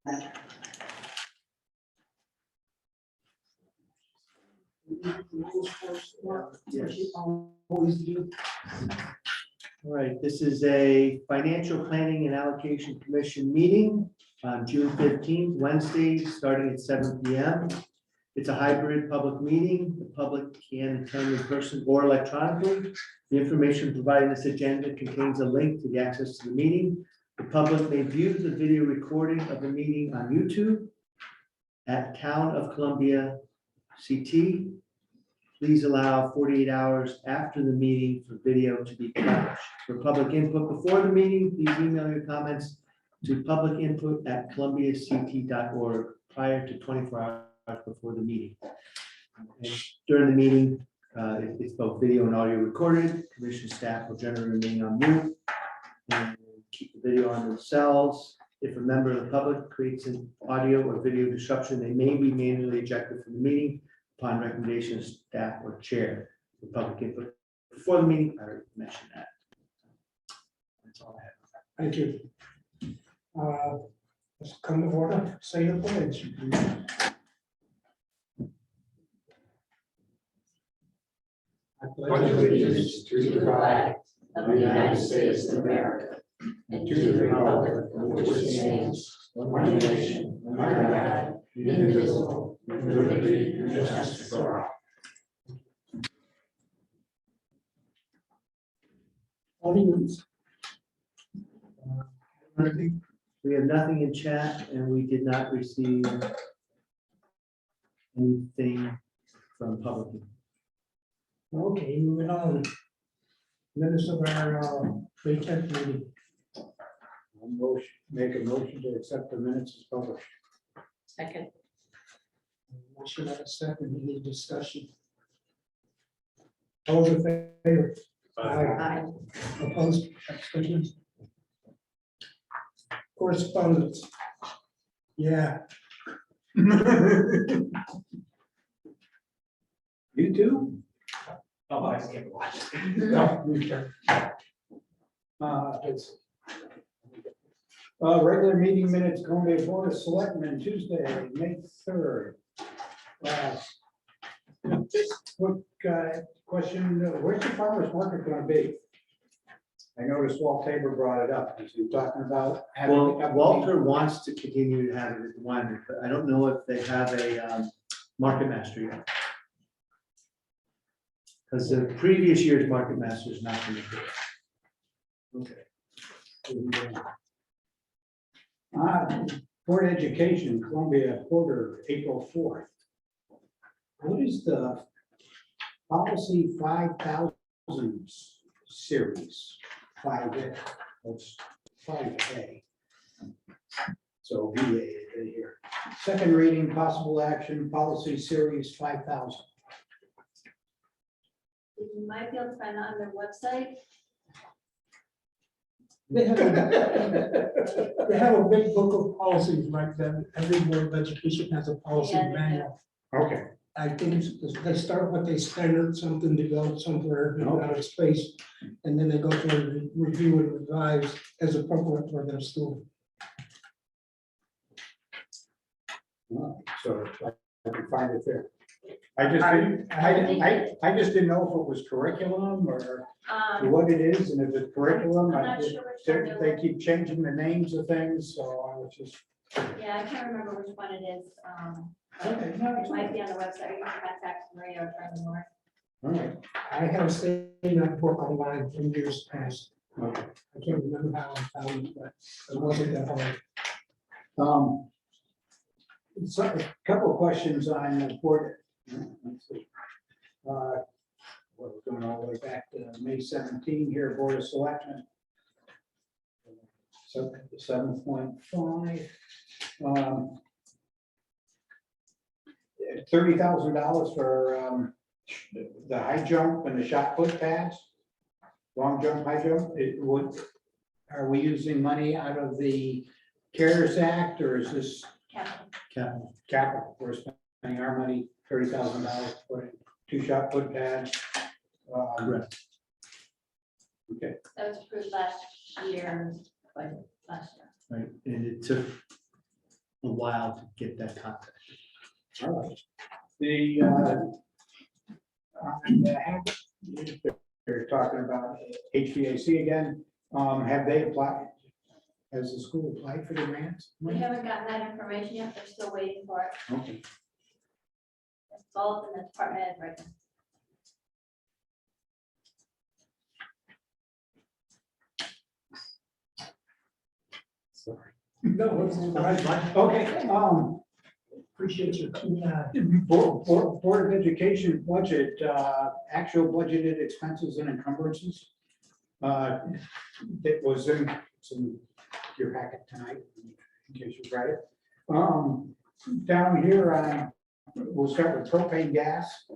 Yes. All right, this is a Financial Planning and Allocation Commission meeting on June 15th, Wednesday, starting at 7 p.m. It's a hybrid public meeting. The public can attend in person or electronically. The information provided in this agenda contains a link to the access to the meeting. The public may view the video recording of the meeting on YouTube at Town of Columbia CT. Please allow 48 hours after the meeting for video to be published. For public input before the meeting, please email your comments to publicinput@columbiact.org prior to 24 hours before the meeting. And during the meeting, it's both video and audio recorded. Commission staff will generally remain on mute and keep the video on themselves. If a member of the public creates an audio or video disruption, they may be manually ejected from the meeting upon recommendation of staff or chair. The public input before the meeting, I already mentioned that. That's all I have. Thank you. Let's come to order, say the pledge. I pledge allegiance to the flag of the United States of America and to the republic for which it stands, one nation, under God, indivisible, with liberty and justice for all. Audience. We have nothing in chat and we did not receive anything from public. Okay, moving on. Minutes of our FiPAC meeting. Make a motion to accept the minutes as published. Second. Motion and a second, any discussion? All in favor? Aye. Opposed, abstentions? Correspondence. Yeah. You too? Oh, I can't watch. No, we can. Regular meeting minutes going to Board of Selectmen Tuesday, May 3rd. Just quick question, where's the farmer's market going to be? I noticed Walt Tabor brought it up. Is he talking about having? Well, Walter wants to continue to have it at the winery, but I don't know if they have a market master yet. Because the previous year's market master is not going to do it. Okay. Board of Education, Columbia Porter, April 4th. What is the policy 5000 series? 5A, that's 5A. So VA here. Second reading, possible action, policy series 5000. You might be able to find that on their website. They have a big book of policies like that. Every board of education has a policy Yeah, they do. manual. Okay, I think they start with a standard, something to go somewhere in outer space, and then they go through and review and revise as appropriate for their school. so I can find it there. I just didn't know if it was curriculum or what it is, and if it's curriculum, I'm not sure which one they keep changing the names of things, so I was just. Yeah, I can't remember which one it is. Okay, no, it's It might be on the website. You can contact Maria or Charlie Moore. all right. I have seen that book online in years past. Okay. I can't remember how I found it, but it wasn't that hard. So a couple of questions on the board. Let's see. We're going all the way back to May 17 here, Board of Selectmen. So 7.5. $30,000 for the high jump and the shot put pads. Long jump, high jump. Are we using money out of the CARES Act, or is this Capital. capital? We're spending our money, $30,000 for 2 shot put pads. Correct. Okay, That was approved last year, but last year. Right, and it took a while to get that contract. All right. The, on the habit, they're talking about HVAC again. Have they applied? Has the school applied for the grants? We haven't gotten that information yet, they're still waiting for it. Okay. It's all in the department head right now. Sorry. No, it's fine. Okay, Appreciate your, yeah. Board of Education budget, actual budgeted expenses and encumbrances. That was in your packet tonight, in case you read it. Down here, we'll start with propane gas.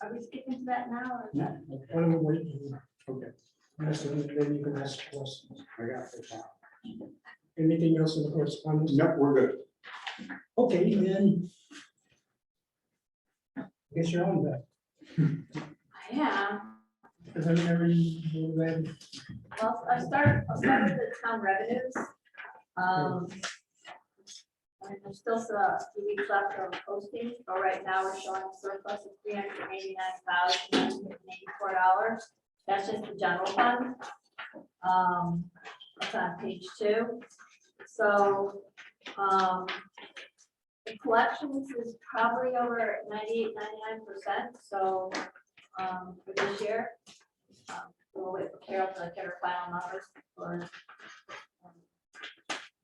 Are we skipping to that now or? No, Why don't we wait and okay, ask them, and then you can ask questions. I got this now. Anything else in the correspondence? No, we're good. Okay, then. I guess you're on that. I am. Preliminary, Well, I'll start with the town revenues. And there's still a few weeks left of posting, but right now we're showing a surplus of $389,984. That's just the general fund. It's on page 2. So, the collections is probably over 98, 99%. So, for this year, we'll wait for Carol to get her final numbers for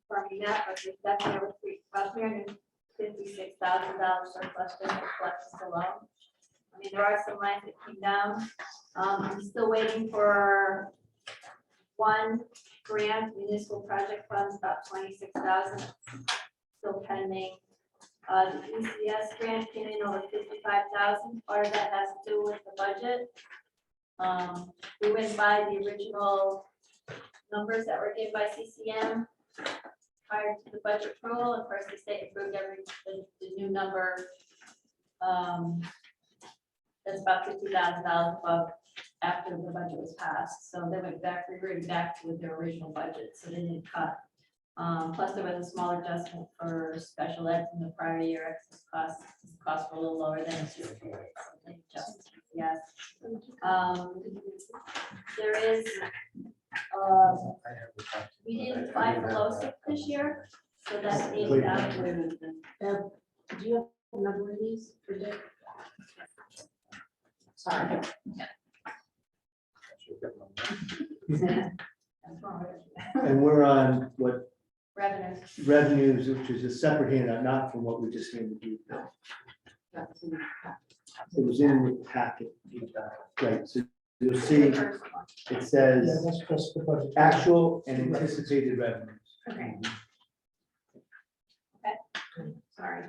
farming that, but there's definitely over about $356,000 surplus just for collections alone. I mean, there are some lines that came down. I'm still waiting for one grant, municipal project funds, about 26,000, still pending. The ECS grant came in over 55,000. Part of that has to do with the budget. We went by the original numbers that were given by CCM prior to the budget approval. Of course, the state approved the new number. That's about $50,000 above after the budget was passed. So they went back, reverted back to their original budget, so they didn't cut. Plus there was a small adjustment for special ed from the prior year. Excess costs were a little lower than this year. So they adjusted, yes. There is, we didn't apply for LoSiP this year, so that's $80,000. Do you have a number of these for Dick? Sorry. And we're on what Revenues. revenues, which is a separate handout, not from what we just handed you. That's in the packet. It was in the packet. Right, so you'll see, The first one. it yeah, says that's just the budget. actual and anticipated revenues. Okay. Sorry.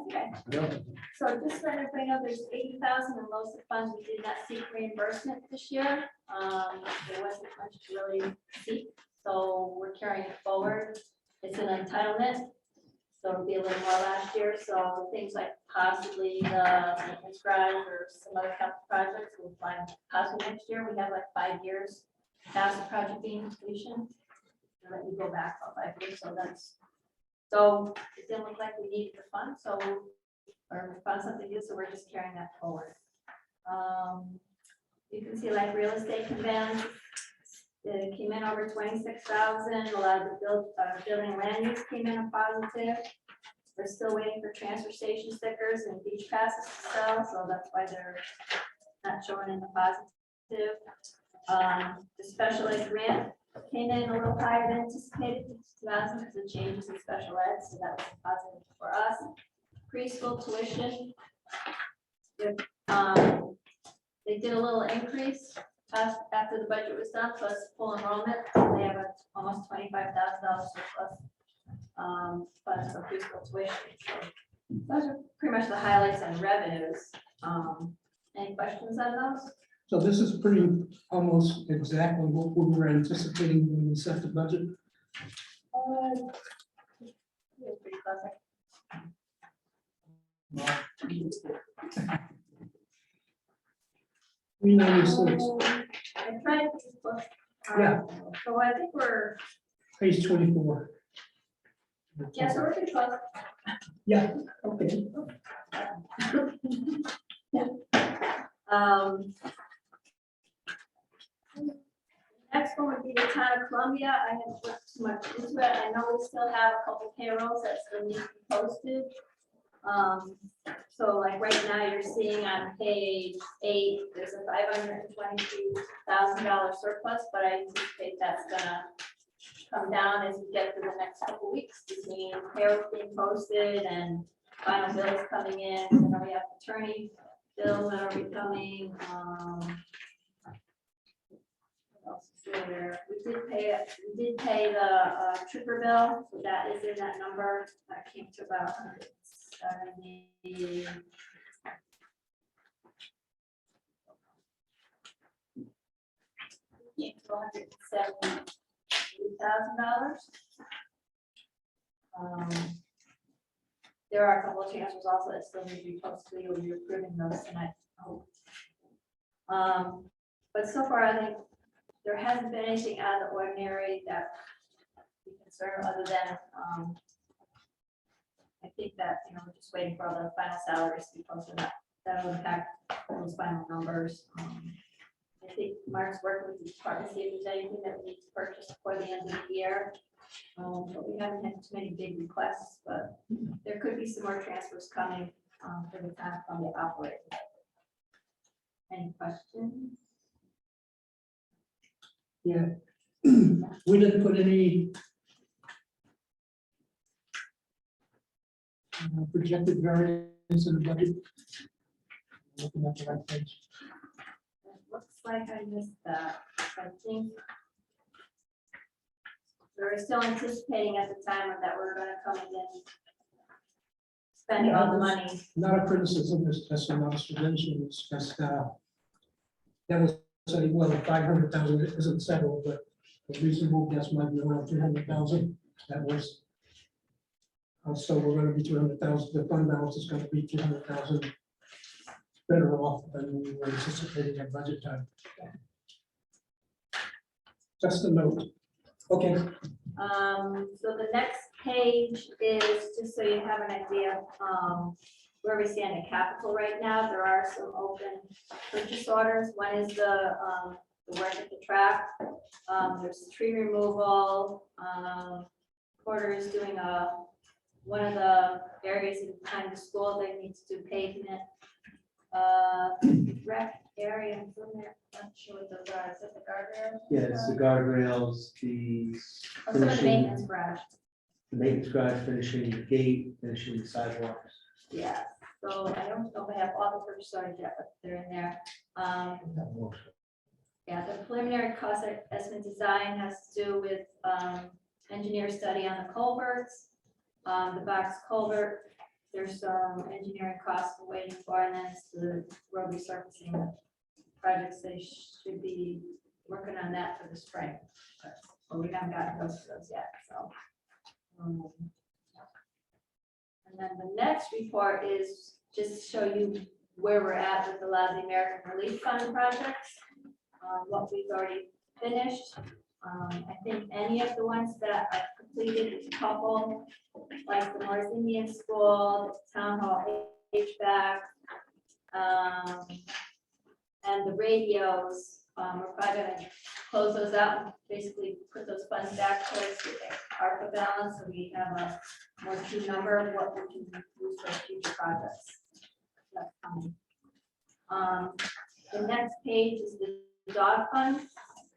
Okay. No, So just let everybody know, there's 80,000 in LoSiP funds. We did not seek reimbursement this year. There wasn't much to really seek, so we're carrying it forward. It's an entitlement, so it'll be a little more last year. So things like possibly the maintenance garage or some other capital projects will find possibly next year. We have like 5 years past the project being completion. And then we go back about 5 years, so that's. So it didn't look like we needed the fund, so, or we found something good, so we're just carrying that forward. You can see like real estate conveyance, it came in over 26,000. A lot of the building and land use came in a positive. We're still waiting for transfer station stickers and beach passes to sell, so that's why they're not showing in the positive. The special ed grant came in a little higher than anticipated, 2,000, because of changes in special ed, so that was positive for us. Preschool tuition, they did a little increase after the budget was done, plus full enrollment. They have a almost $25,000 surplus funds for preschool tuition. So those are pretty much the highlights on revenues. Any questions on those? So this is pretty, almost exactly what we were anticipating when we set the budget. Yeah, pretty close. 396, I tried to look. Yeah. So I think we're, page 24. Yes, we're pretty close. Yeah, okay. Um, Next one would be the town of Columbia. I haven't looked too much into it. I know we still have a couple payrolls that still need to be posted. So like right now, you're seeing on page 8, there's a $522,000 surplus, but I anticipate that's gonna come down as we get through the next couple weeks between payrolls being posted and final bills coming in. And then we have attorney bills that are becoming, what else is there? We did pay the tripper bill, so that is in that number. That came to about 170. Came to $170,000. There are a couple of transfers also that still need to be posted. You'll be approving those tonight, I hope. But so far, I think there hasn't been anything out of the ordinary that we concern other than, I think that, we're just waiting for all the final salaries to be posted. That'll impact those final numbers. I think Mark's working with the department, see if there's anything that we need to purchase before the end of the year. But we haven't had too many big requests, but there could be some more transfers coming for the town from the operator. Any questions? Yeah. We didn't put any projected variance in the budget. Looking at the right page. It looks like I missed that. I think we were still anticipating at the time that we're gonna come in spending all the money. Not a criticism, it's just an observation, it's just, that was, well, 500,000 isn't settled, but a reasonable guess might be around 200,000. That was. So we're gonna be 200,000, the fund balance is gonna be 200,000 better off than we were anticipating at budget time. Just a note. Okay. So the next page is just so you have an idea of where we stand in capital right now. There are some open purchase orders. One is the work at the track. There's tree removal. Porter is doing one of the areas behind the school that needs to do pavement. Rec area from there. Not sure what those are. Is it the guardrails? Yeah, it's the guardrails, Oh, some of the maintenance garage. the maintenance garage, finishing the gate, finishing the sidewalks. Yeah, so I don't know if I have all the purchase orders yet, but they're in there. Yeah, the preliminary cost estimate design has to do with engineer study on the culverts. The box culvert, there's some engineering costs we're waiting for, and then it's the road resurfacing projects. They should be working on that for the spring, but we haven't gotten those yet, so. And then the next report is just to show you where we're at with a lot of the American Relief Fund projects, what we've already finished. I think any of the ones that are completed, a couple, like the North Indian School, the Town Hall HVAC, and the radios, we're probably gonna close those out and basically put those funds back towards the ARPA balance, so we have a more true number of what we can use for future projects. That's coming. The next page is the dog fund.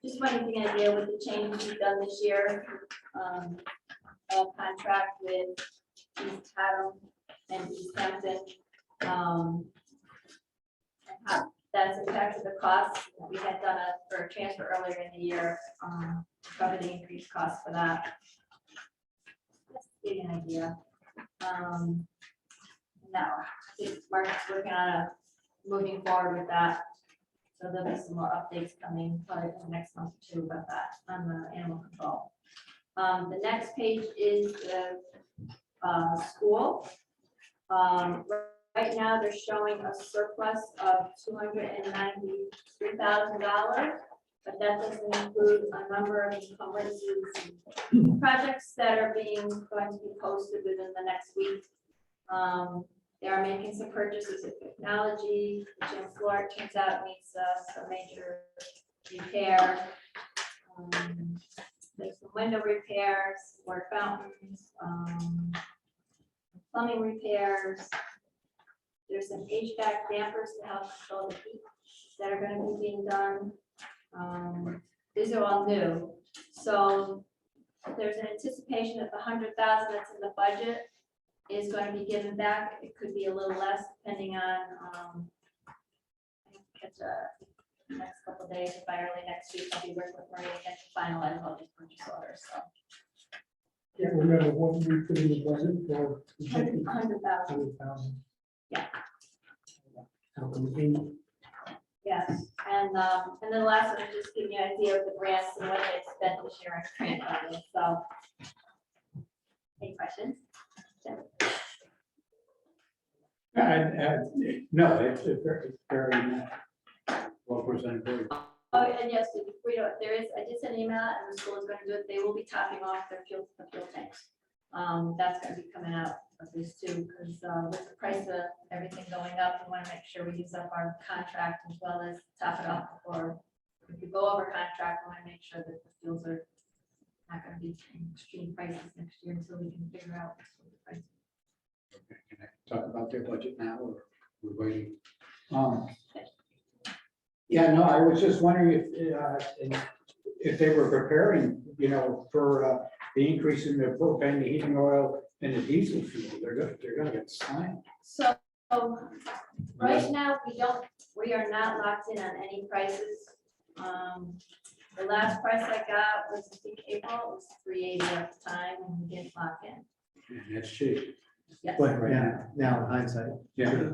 Just wanted to get an idea with the changes we've done this year. A contract with East Haddam and East Hampton. And how that's impacted the costs. We had done for a transfer earlier in the year, to cover the increased costs for that. Just to give you an idea. Now, Mark's working on moving forward with that. So there'll be some more updates coming probably in the next month or two about that on the animal control. The next page is the school. Right now, they're showing a surplus of $293,000. but that doesn't include a number of encumbrances, projects that are going to be posted within the next week. They are making some purchases of technology. The gym floor, it turns out, needs some major repair. There's some window repairs, water fountains, plumbing repairs. There's some HVAC dampers to help control the heat that are going to be being done. These are all new. So there's an anticipation that the 100,000 that's in the budget is going to be given back. It could be a little less depending on, catch a next couple of days, by early next week, I'll be working with Maria to get the finalized all these purchase orders, so. Can't remember what we put in the budget for. 100,000. 100,000. Yeah. How come we- Yes, and then the last one is just giving you an idea of the grants and what they spent this year on grant money, so. Any questions? No, it's very well presented. Oh, and yes, there is, I did send an email and the school is going to do it. They will be topping off their fuel tanks. That's going to be coming out of this too, because with the price of everything going up, we want to make sure we use up our contract as well as top it off before. If we go over contract, we want to make sure that the fuels are not going to be extreme prices next year until we can figure out what the price. Can I talk about their budget now, or we're waiting? Yeah, no, I was just wondering if they were preparing, for the increase in the propane, the heating oil, and the diesel fuel. They're gonna get slammed. So right now, we are not locked in on any prices. The last price I got was, I think, April, it was $380 at the time, and we didn't lock in. And that's cheap. Yes. But now in hindsight. Yeah.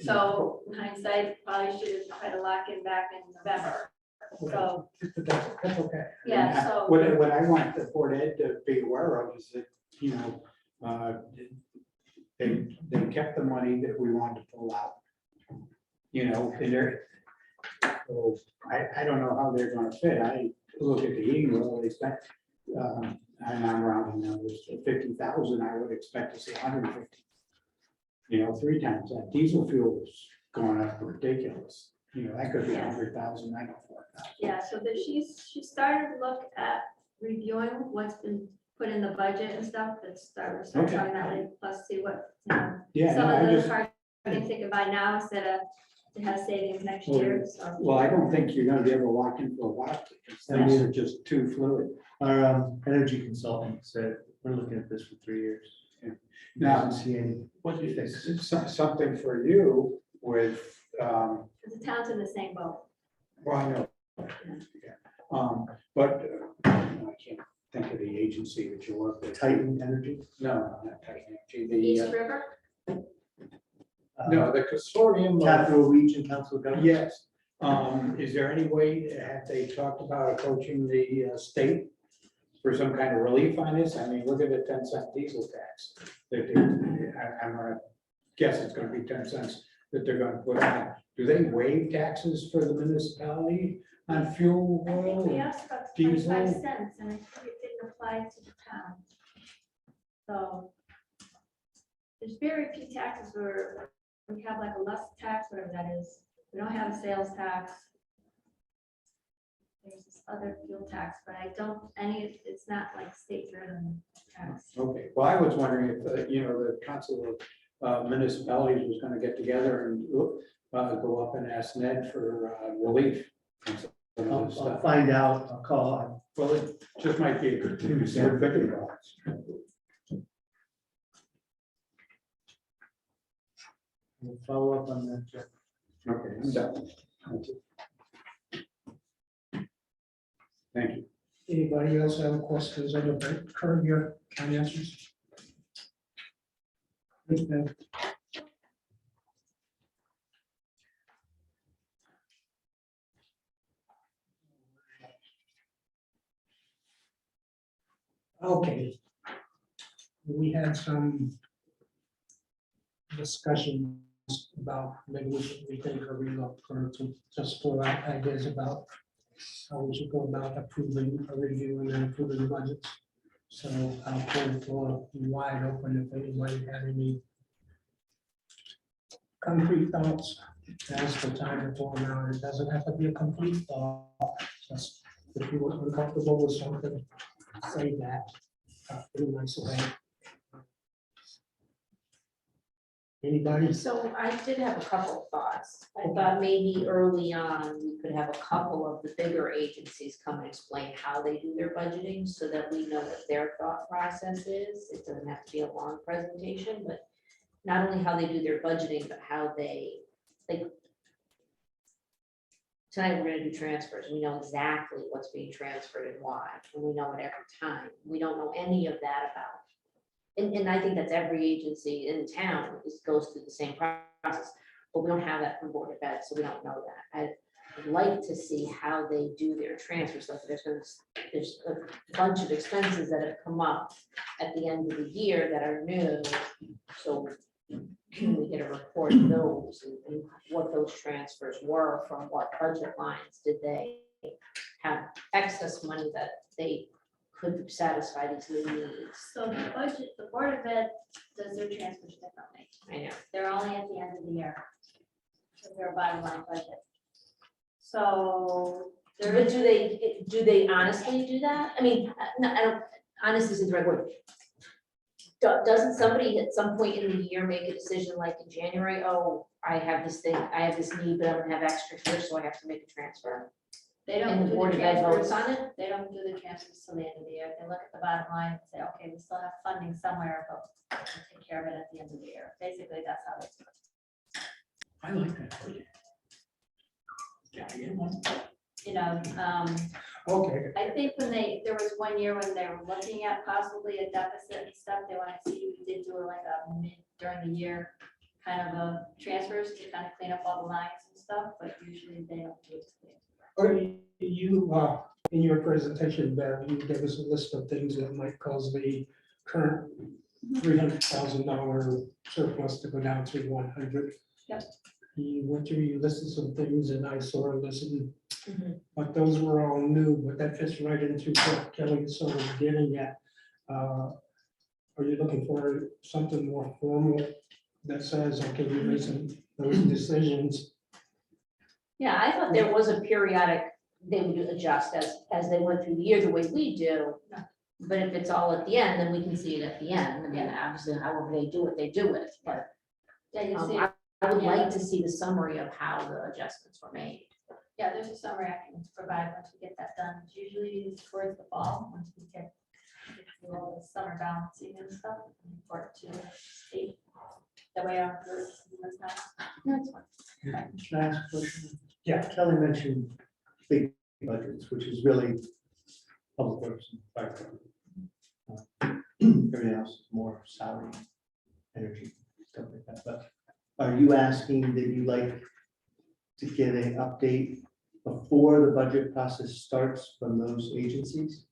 So in hindsight, probably should have tried to lock in back in November. So, But that's okay. yeah, so. What I want the Board Ed to be aware of is that, they kept the money that we wanted to pull out. And they're, so I don't know how they're gonna fit. I look at the heating oil, they spent, and I'm rounding numbers, 50,000, I would expect to see 150. 3 times that. Diesel fuel is going up ridiculous. That could be 100,000, I know 4,000. Yeah, so that she started to look at reviewing what's been put in the budget and stuff, we're starting Okay. talking that way, plus see what, Yeah, some no, of I the just, parts things they can buy now instead of to have savings next Well, year, so. well, I don't think you're gonna be able to lock in for a while, because things are just too fluid. Our energy consultant said, we're looking at this for 3 years. Now- Doesn't see any. What do you think? Something for you with, The town's in the same boat. well, I know. Yeah. But I can't think of the agency that you work with. Titan Energy. No, not Titan. East River, No, the consortium. of- Capital Region Council of Governments. Yes. Is there any way, have they talked about approaching the state for some kind of relief on this? I mean, look at the 10-cent diesel tax. I'm gonna guess it's gonna be 10 cents that they're gonna put on. Do they waive taxes for the municipality on fuel I think we oil? asked about Diesel. 25 cents, and I think it didn't apply to the town. So there's very few taxes where we have like a less tax, whatever that is. We don't have a sales tax. There's this other fuel tax, but I don't, it's not like state driven tax. Okay, well, I was wondering if, the council of municipalities was gonna get together and go up and ask Ned for relief. on some of this I'll stuff. find out, I'll call. Well, it just might be a good thing to start thinking about. We'll follow up on that, Jeff. Okay, I'm done. Thank you. Anybody else have questions on the current year finances? Okay. We had some discussions about maybe we should rethink or relook for to just throw out ideas about how we should go about approving, reviewing and approving the budgets. So I'll hold the floor wide open if anybody had any concrete thoughts. Now's the time to talk now. It doesn't have to be a complete thought. Just if you were uncomfortable with something, say that in a nice way. Anybody? So I did have a couple of thoughts. I thought maybe early on, we could have a couple of the bigger agencies come and explain how they do their budgeting so that we know what their thought process is. It doesn't have to be a long presentation, but not only how they do their budgeting, but how they, like, tonight we're gonna do transfers. We know exactly what's being transferred and why, and we know it every time. We don't know any of that about. And I think that's every agency in town goes through the same process, but we don't have that from Board of Ed, so we don't know that. I'd like to see how they do their transfers, like there's a bunch of expenses that have come up at the end of the year that are new. So can we get a report of those and what those transfers were from what budget lines did they have excess money that they could satisfy these new needs? So the budget, the Board of Ed does their transfers differently. I know. They're only at the end of the year. So they're a bottom line budget. So there But is, do they honestly do that? I mean, no, I don't, honestly isn't the right word. Doesn't somebody at some point in the year make a decision like in January, oh, I have this thing, I have this need, but I'm gonna have extra here, so I have to make a transfer? they don't And do the the Board of Ed votes transfers. on it? They don't do the transfers till the end of the year. They look at the bottom line and say, okay, we still have funding somewhere, but we'll take care of it at the end of the year. Basically, that's how they do it. I like that for you. Yeah, I get one. You know, Okay, I think there was one year when they were looking at possibly a deficit and stuff, they want to see if we did do like a mid during the year kind of a transfers to kind of clean up all the lines and stuff, but usually they don't do it. or you, in your presentation, Bev, you gave us a list of things that might cause the current $300,000 surplus to go down to 100. Yep. You went through, you listed some things and I sort of listened, Mhm. but those were all new, but that fits right into what Kelly is sort of getting at. Are you looking for something more formal that says, okay, you made those decisions? Yeah, I thought there was a periodic, they would adjust as they went through the year, the way we do. But if it's all at the end, then we can see it at the end, and then obviously however they do it, but Yeah, you see, I would like to see the summary of how the adjustments were made. yeah, there's a summary I can provide once we get that done. It's usually towards the fall, once we get through all the summer balancing and stuff, and report to the state. That way our system is not. That's fine. Can I ask a question? Yeah. Kelly mentioned big budgets, which is really public works and fire department. Everything else is more salary, energy, stuff like that. But are you asking that you like to get an update before the budget process starts from those agencies?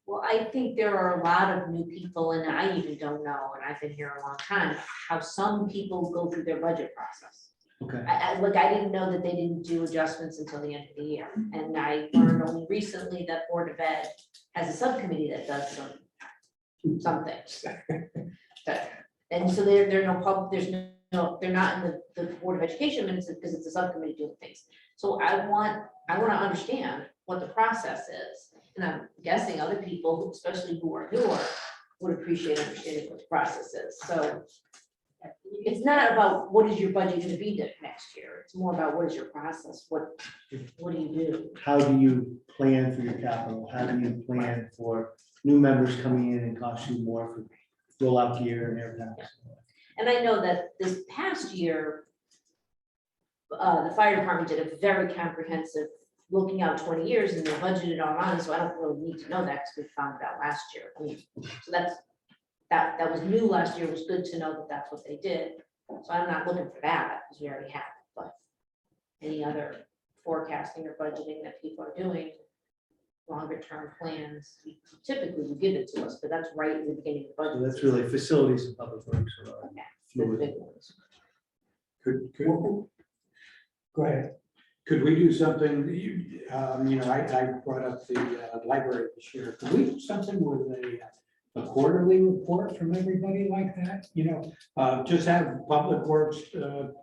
Well, I think there are a lot of new people, and I even don't know, and I've been here a long time, how some people go through their budget process. Okay. I didn't know that they didn't do adjustments until the end of the year, and I learned only recently that Board of Ed has a subcommittee that does some things. And so they're no public, they're not in the Board of Education minutes because it's a subcommittee doing things. So I want to understand what the process is. And I'm guessing other people, especially who are newer, would appreciate understanding what the process is. So it's not about what is your budget going to be next year. It's more about what is your process? What do you do? How do you plan for your capital? How do you plan for new members coming in and cost you more for rollout gear and everything? And I know that this past year, the fire department did a very comprehensive looking out 20 years and they budgeted all on, so I don't really need to know that because we found it out last year. I mean, so that was new last year. It was good to know that that's what they did. So I'm not looking for that because we already have it, but any other forecasting or budgeting that people are doing, longer term plans, typically will give it to us, but that's right at the beginning of the So budget. that's really facilities and public works. are Okay, the fluid. big ones. Go ahead. Could we do something, I brought up the library this year, could we do something with a quarterly report from everybody like that? Just have Public Works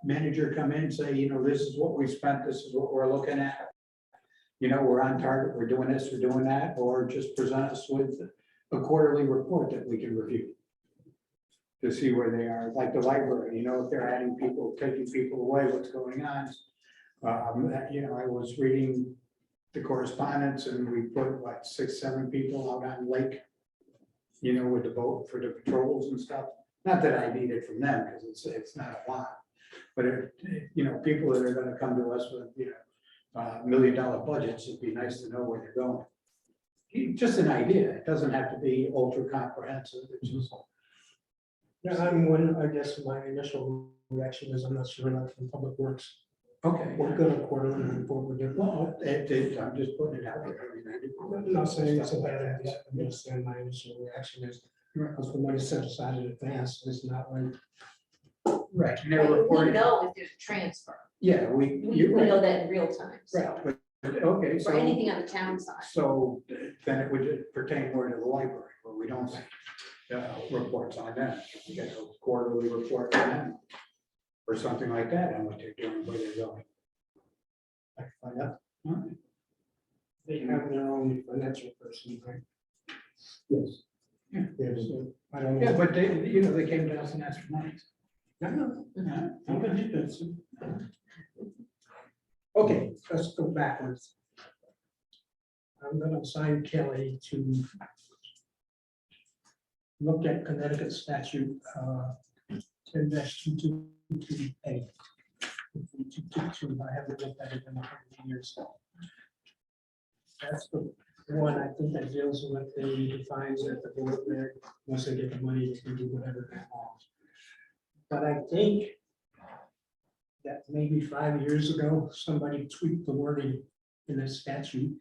manager come in and say, this is what we spent, this is what we're looking at. We're on target, we're doing this, we're doing that, or just present us with a quarterly report that we can review. To see where they are, like the library, if they're adding people, taking people away, what's going on. I was reading the correspondence and we put what, 6, 7 people out on lake. With the boat for the patrols and stuff. Not that I need it from them, because it's not a lot. But people that are gonna come to us with, $1 million budgets, it'd be nice to know where they're going. Just an idea, it doesn't have to be ultra comprehensive, it's just. Yeah, I guess my initial reaction is I'm not sure about from Public Works. Okay. We're gonna quarterly report with it. Well, I'm just putting it out there. I'm not saying it's a bad idea. I'm just saying my initial reaction is, because the money set aside in advance, it's not like. Right. We know if there's a transfer. Yeah, We you're right. know that in real time, Right, so, but, okay, for so, anything on the town side. so then it would pertain more to the library, where we don't make reports on that. We get a quarterly report on them. Or something like that, on what they're doing, where they're going. I find out. All right. They have their own financial person, right? Yes. Yeah, so I don't Yeah, know. but they came to us and asked for money. I know. Yeah. Okay, that's- Okay, let's go backwards. I'm gonna assign Kelly to look at Connecticut statute 10-222A. 222, I haven't looked at it in 100 years. That's the one I think that deals with the defines that the board, once they get the money, they can do whatever they want. But I think that maybe 5 years ago, somebody tweaked the wording in the statute.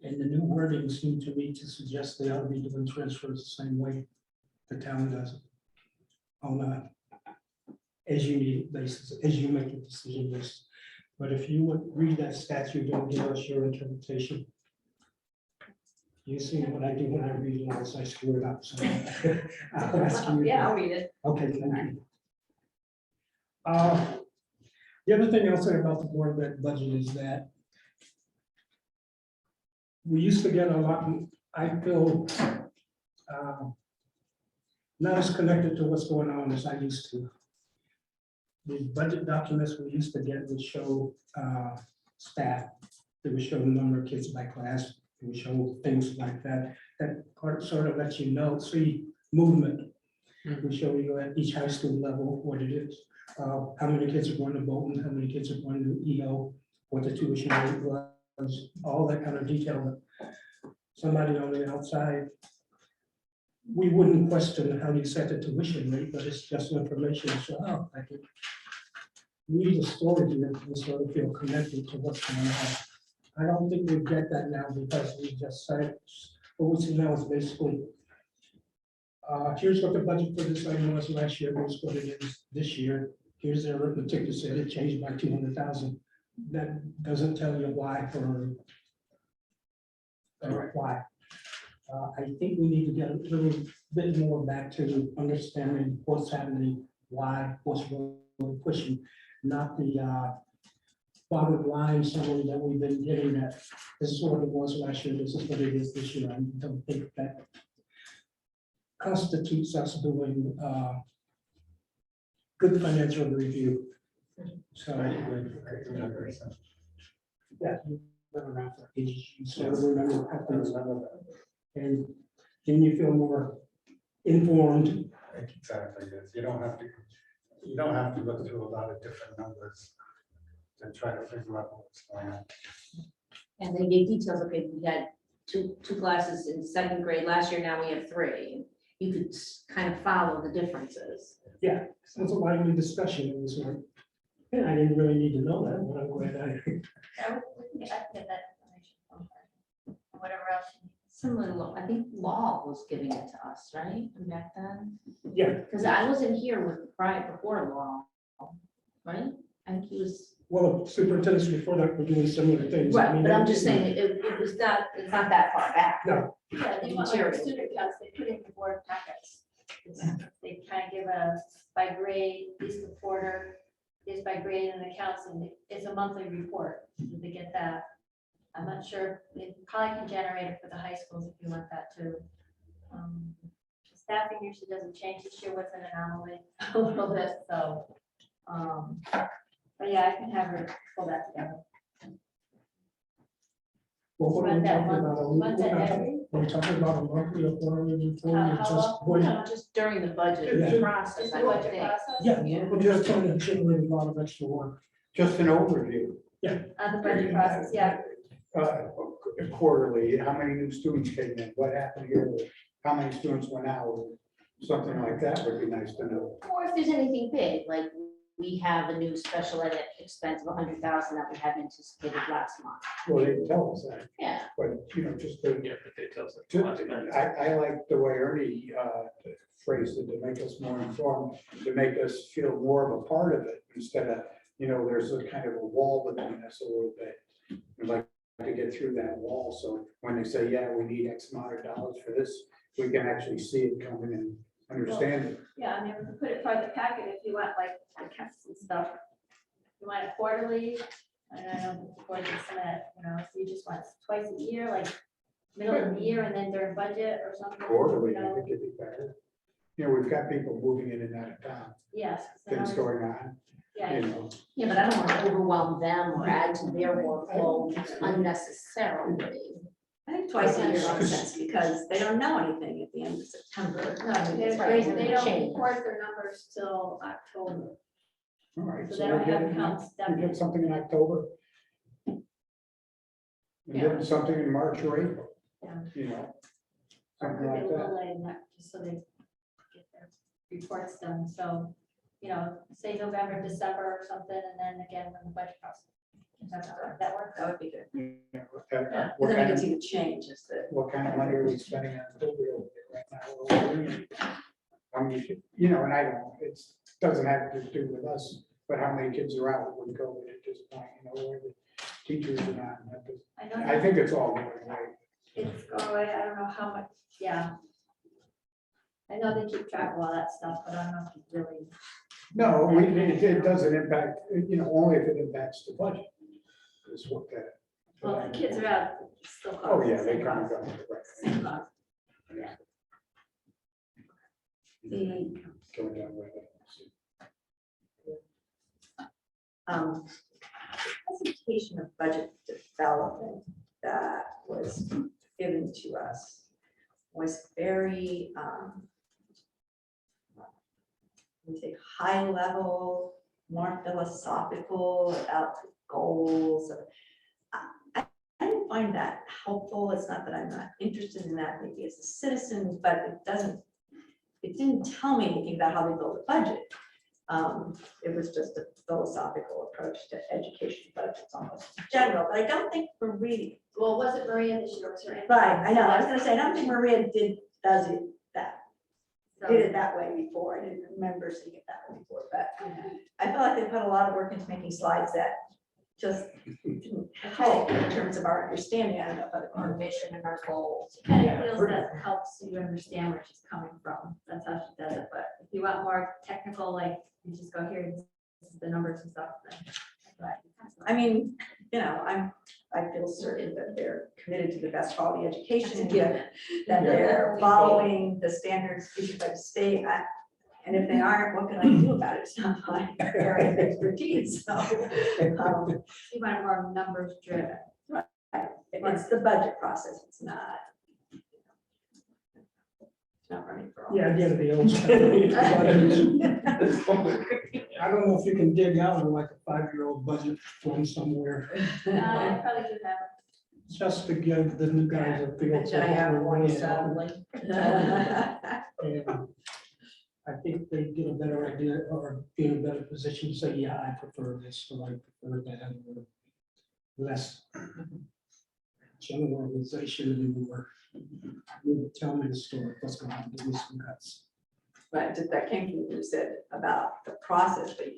And the new wording seemed to me to suggest they ought to be doing transfers the same way the town does it. On a as you need basis, as you make a decision basis. But if you would read that statute and give us your interpretation. You see what I do when I read it, unless I screw it up. So I'll ask you. Yeah, I'll read it. Okay, thank you. The other thing I'll say about the board budget is that we used to get a lot, I feel, not as connected to what's going on as I used to. The budget documents we used to get would show staff, it would show the number of kids by class, it would show things like that. That sort of lets you know, see movement. We show you at each high school level what it is, how many kids are going to Bolton, how many kids are going to EO, what the tuition rate was, all that kind of detail. Somebody on the outside, we wouldn't question how you set the tuition rate, but it's just information. So, oh, I could read the story here and sort of feel connected to what's going on. I don't think we get that now because we just said, what we see now is basically, here's what the budget for this item was last year, here's what it is this year. Here's the arithmetic that said it changed by 200,000. That doesn't tell you why or why. I think we need to get a little bit more back to understanding what's happening, why, what's really pushing, not the bottom line summary that we've been getting that this is what it was last year, this is what it is this year. I don't think that constitutes us doing good financial review. So yeah, you've been around for ages, you sort of remember how things are. And then you feel more informed. Exactly, yes. You don't have to go through a lot of different numbers to try to figure out what's going on. And they gave details, okay, we had two classes in second grade last year, now we have 3. You could kind of follow the differences. Yeah, so it's a lively discussion. It was like, yeah, I didn't really need to know that, but I'm glad I. Yeah, I can get that information from her. Whatever else. you need. Similar law, I think Law was giving it to us, right, back then? Yeah, Because I wasn't here with before Law, right? I think he was Well, the superintendents before that were doing similar things. I Right, mean, but I'm they- just saying, it was not, it's not that far back. No, Yeah, they want like student counts, they put in the board packets. They kind of give a by grade, this the quarter, this by grade and accounts, and it's a monthly report. So they get that. I'm not sure, they probably can generate it for the high schools if you want that too. Staffing usually doesn't change. This year was an anomaly a little bit, so. But yeah, I can have her pull that together. well, what are we Run that talking about? month at every. Are we talking about a monthly or quarterly report? or How just often? when- No, just during the budget Yeah. process, Is I the would budget think. process? Yeah, we're just trying to generate a lot of extra work. Just an overview. On the budget process, yeah. Quarterly, how many new students came in, what happened here, how many students went out, something like that would be nice to know. Or if there's anything big, like we have a new special ed expense of 100,000 that we hadn't anticipated last month. Well, they can tell us that, Yeah, but, you know, just to, Yeah, but they tell us. I like the way Ernie phrased it, to make us more informed, to make us feel more of a part of it, instead of, you know, there's a kind of a wall between us a little bit. We'd like to get through that wall, so when they say, yeah, we need X amount of dollars for this, we can actually see it coming and understand it. Yeah, I mean, we can put it part of the packet if you want, like, the tests and stuff. You want it quarterly, and I know the board can submit, you know, so you just want twice a year, like, middle of the year, and then during budget or something. Quarterly, you I know? think it'd be better. You know, we've got people moving in and out of town, Yes. 'cause the things numbers- going on, Yeah, you know. yeah, but I don't want to overwhelm them or add to their workload unnecessarily. I think twice a year makes sense because they don't know anything at the end of September. no, That's right. they don't Change. report their numbers till October, All right. so they don't we have get- counts We done. get something in October. And then something in March or April, Yeah. you know. Or Something could be like a little that. late in that, just so they get their reports done, so, you know, say November, December or something, and then again when the budget process. That works. That would be good. Yeah, Because What then we kind can of, see the changes that. what kind of money are we spending on COVID right now? I mean, you know, and I don't, it's, doesn't have to do with us, but how many kids are out with COVID at this point, you know, where the teachers are not. I know I think it's all going right. it's going away, I don't know how much, yeah. I know they keep track of all that stuff, but I don't know if it really, No, it doesn't impact, you know, only if it impacts the budget. Is what that. well, the kids are out, it's still. Oh, yeah, costs the they same come and cost, go. Right. same cost. Yeah. Going down with it. Presentation of budget development that was given to us was very, we say high level, more philosophical about the goals. I didn't find that helpful. It's not that I'm not interested in that, maybe as a citizen, but it didn't tell me anything about how they build a budget. It was just a philosophical approach to education budgets almost in general, but I don't think Maria, Well, was it Maria this year? Was her input? right, I know, I was gonna say, I don't think Maria does it So- did it that way before. I didn't remember seeing it that way before, but I feel like they put a lot of work into making slides that just didn't help in terms of our understanding. I don't know about Our mission and our goals. Kind Yeah, of feels pretty that helps you understand where she's coming from. That's how she does it. But if you want more technical, like you just go here, this is the numbers and stuff. then that's what I mean, you know, I feel certain that they're committed to the best quality education, that they're following the standards issued by the state. And if they aren't, what can I do about it? It's not my area of expertise, so. You want more numbers driven. It's the budget process, it's not. It's not running for all. Yeah, again, the old stuff. I don't know if you can dig out of like a 5-year-old budget from somewhere, I probably do have. just to give the new guys a feel. Which I have one And sadly. I think they get a better idea or be in a better position to say, yeah, I prefer this, or I prefer that, or less generalization and more. You tell me the story, what's going on, give me some guts. But just that came from what you said about the process, but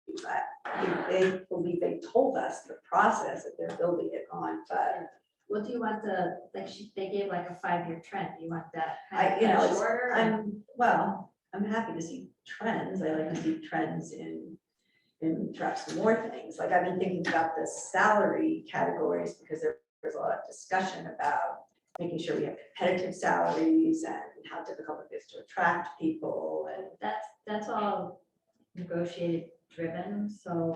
They believe they told us the process that they're building it on, but What do you want they gave like a 5-year trend, do you want that I, you know, it's, shorter? I'm happy to see trends. I like to see trends in perhaps more things. Like I've been thinking about the salary categories because there's a lot of discussion about making sure we have competitive salaries and how difficult it is to attract people and. That's all negotiated driven, so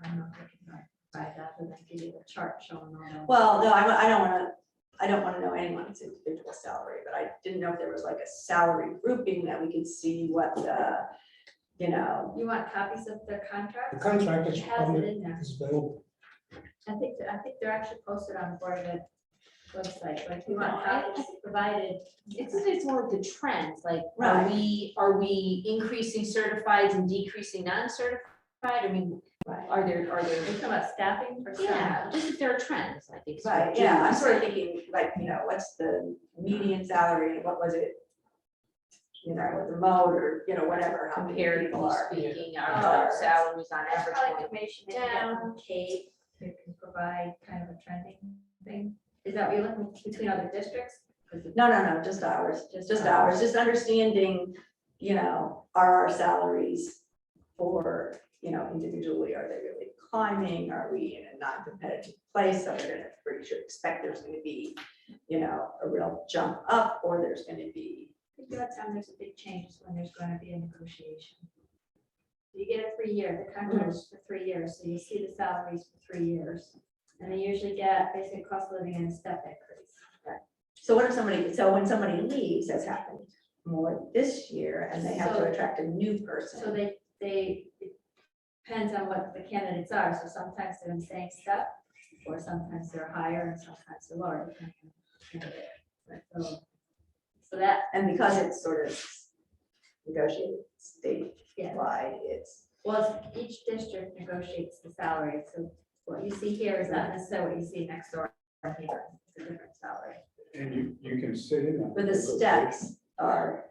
I'm not looking to provide that, but I give you the chart showing all that. Well, no, I don't want to know anyone's individual salary, but I didn't know if there was like a salary grouping that we could see what the, you know. You want copies of their The contracts? contract It is has it public, in there. is available. I think they're actually posted on the Board of Ed website, but if you want copies provided. It's more of the trends, like, Right. are we increasing certifieds and decreasing non-certified? I mean, are there, Are you talking about staffing or? yeah, just if there are trends, I think. is what Right, Julie yeah, I'm was sort of saying. thinking like, you know, what's the median salary, and what was it? You know, remote or, you know, whatever, how many people Comparatively are. speaking, Oh, our salaries on That's average probably going information that you get from Kate, that can provide kind of a trending thing. Is that what you're looking between other districts? No, just ours, just ours, just understanding, you know, are our salaries for, you know, individually, are they really climbing? Are we in a non-competitive place? So we're gonna pretty sure expect there's gonna be, you know, a real jump up, or there's gonna be. I think that's time there's a big change is when there's going to be a negotiation. You get a 3-year, the contract is for 3 years, so you see the salaries for 3 years. And they usually get basically cost of living and a step increase. So what if somebody, so when somebody leaves, as happened more this year, and they have to So- attract a new person. So it depends on what the candidates are, so sometimes they're in the same step, or sometimes they're higher and sometimes they're lower. Depending on the candidate. Right, so that, And because it's sort of negotiated yeah, statewide, it's. well, each district negotiates the salary, so what you see here is not necessarily what you see next door here, it's a different salary. And you can sit in on. But the steps are.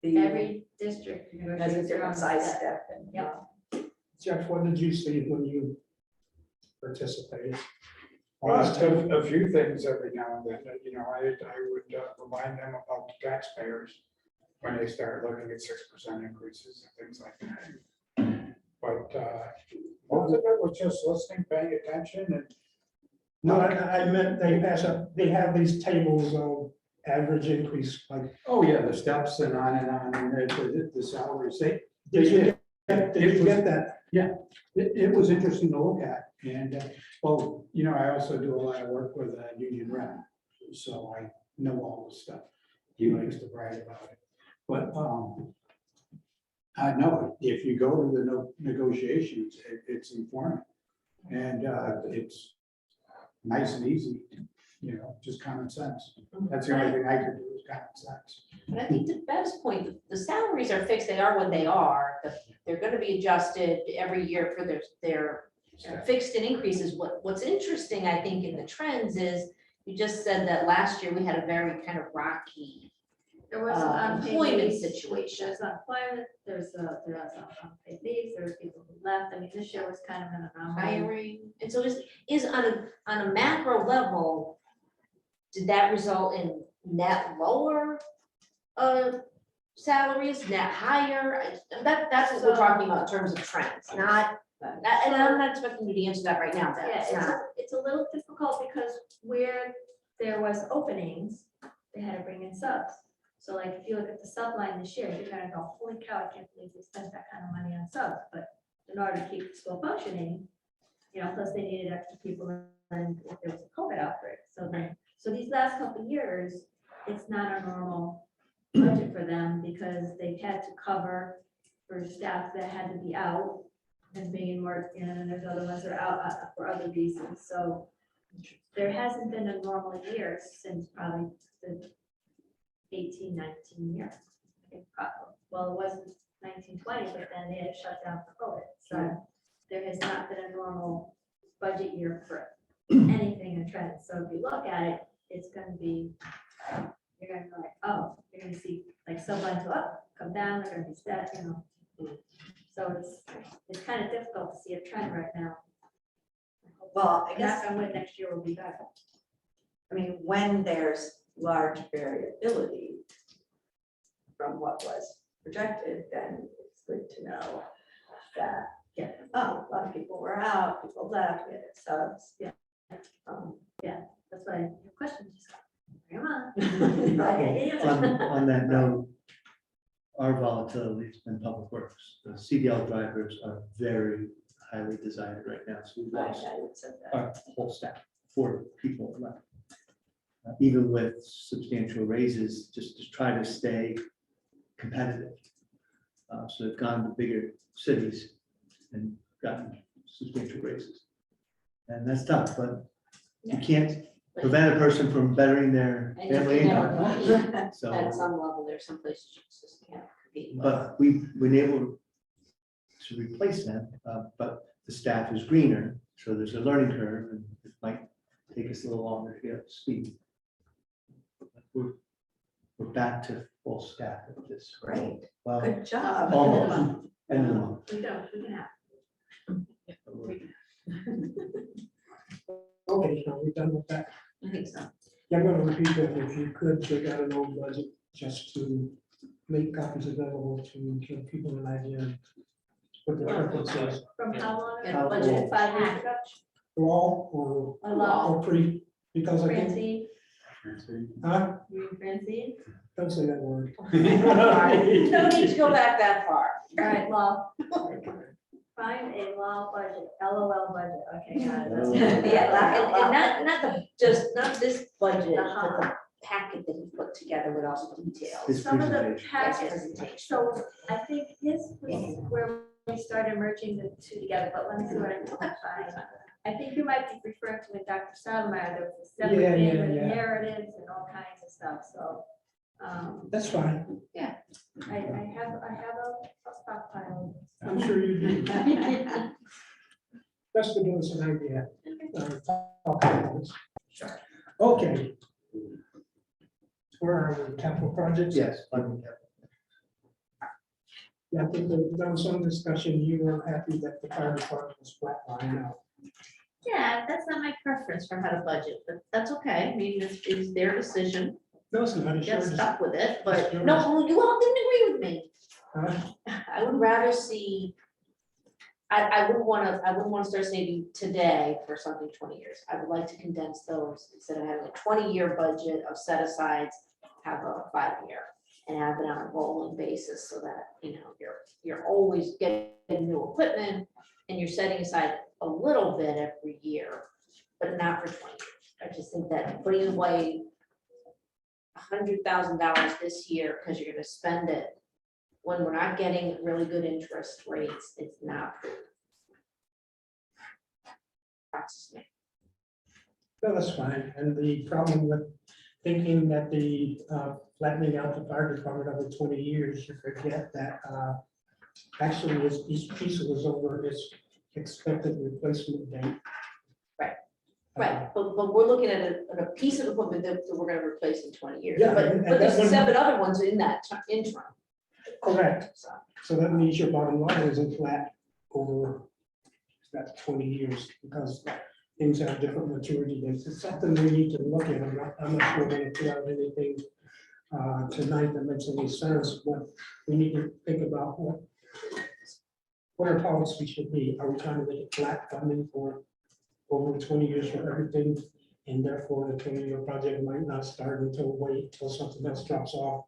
The, Every district has negotiates a their own different size step. step and. Yep. Jeff, what did you see when you participated? Well, a few things every now and then, you know, I would remind them about the taxpayers when they start looking at 6% increases and things like that. But most of it was just listening, paying attention, and No, I meant they have these tables of average increase, like, oh yeah, the steps and on, and the salaries. did you get that? It was interesting to look at, and well, you know, I also do a lot of work with a union rep, so I know all the stuff. He likes to brag about it, but I know if you go to the negotiations, it's informative, and it's nice and easy, you know, just common sense. That's the only thing I could do is common sense. But I think the best point, the salaries are fixed, they are what they are, they're gonna be adjusted every year for their fixed and increases. What's interesting, I think, in the trends is, you just said that last year we had a very kind of rocky, There was some unpaid employment leaves. situation. There's unemployment, there was unpaid leaves, there was people who left, I mean, this year was kind of an anomaly. hiring, and so is on a macro level, did that result in net lower salaries, net higher? That's what we're talking about in terms of trends, not, and I'm not expecting you to answer that right now, Yeah, that's not. it's a little difficult because where there was openings, they had to bring in subs. So like, if you look at the sub line this year, you're gonna go, holy cow, I can't believe we spent that kind of money on subs, but in order to keep the school functioning, you know, plus they needed extra people and if there was a COVID outbreak, so then, so these last couple of years, it's not a normal budget for them because they've had to cover for staff that had to be out and being worked in, and there's other ones that are out for other reasons, so there hasn't been a normal year since probably the 18, 19 year. I think well, it wasn't 1920, but then they had to shut down for COVID, so there has not been a normal budget year for anything in trend, so if you look at it, it's gonna be, you're gonna go like, oh, you're gonna see like sublines go up, come down, they're gonna be set, you know, So it's kind of difficult to see a trend right now. Well, I guess, Knock on wood, next year will be better. I mean, when there's large variability from what was projected, then it's good to know that, yeah, oh, a lot of people were out, people left, we had subs, yeah. That's why your question just got. Come on. On that note, our volatility has been public works. The CDL drivers are very highly desired right now, so we've lost I would say that. our whole staff, 4 people left. Even with substantial raises, just to try to stay competitive. So they've gone to bigger cities and gotten substantial raises. And that's tough, but you can't prevent a person from bettering their And you family can never income. compete. At So, some level, there's some places you just can't compete. but we've been able to replace them, but the staff is greener, so there's a learning curve, and it might take us a little longer to get up to speed. We're back to full staff at this. Great, Well, good job. almost, end of the month. We can have. Okay, are we done with that? I think so. Yeah, I'm gonna repeat that, if you could take out an old budget, just to make copies available to give people an idea. What the preference is, From how long? Yeah, How Budget old? 5 years ago? raw or, Allow or pre, because I think, Francine, huh, you and Francine? don't say that word. No need to go back that far. All right, law. Find a law budget, LOL budget, okay, got it. That's- Yeah, and not not this budget, Uh-huh. but the packet that he put together with all the details. His Some of the presentation. packets, Presentation. so I think his was where we started merging the two together, but let me see what I can find. I think you might be referring to with Dr. Stoudemire, there was a separate Yeah, thing yeah, with yeah. narratives and all kinds of stuff, so. That's fine, I have a stockpile. I'm sure you do. Just to give us an idea. Sure. Okay. Where are we, capital projects? Yes. funding cap. Yeah, I think there was some discussion, you were happy that the fire department was flatlined out. Yeah, that's not my preference for how to budget, but that's okay. I mean, it's their decision. No, it's not, it's Get yours. stuck with it, It's but yours. no, you all didn't agree with me. Huh? I would rather see, I wouldn't wanna start saving today for something 20 years. I would like to condense those instead of having a 20-year budget of set asides, have a 5-year and have it on a rolling basis so that, you're always getting new equipment and you're setting aside a little bit every year, but not for 20 years. I just think that putting away $100,000 this year because you're gonna spend it when we're not getting really good interest rates, it's not prudent. That's just me. No, that's fine, and the problem with thinking that the flattening out the fire department over 20 years, you forget that actually each piece was over its expected replacement date. Right, but we're looking at a piece of equipment that we're gonna replace in 20 years. Yeah, But and but that one- there's 7 other ones in that interim. Correct, So, so that means your bottom line isn't flat over that 20 years, because things have different maturity dates. It's something we need to look at. I'm not sure we're gonna put out anything tonight that makes any sense, but we need to think about what our policy should be. Are we trying to make it flat funding for over 20 years for everything? And therefore, the 20-year project might not start until wait till something else drops off.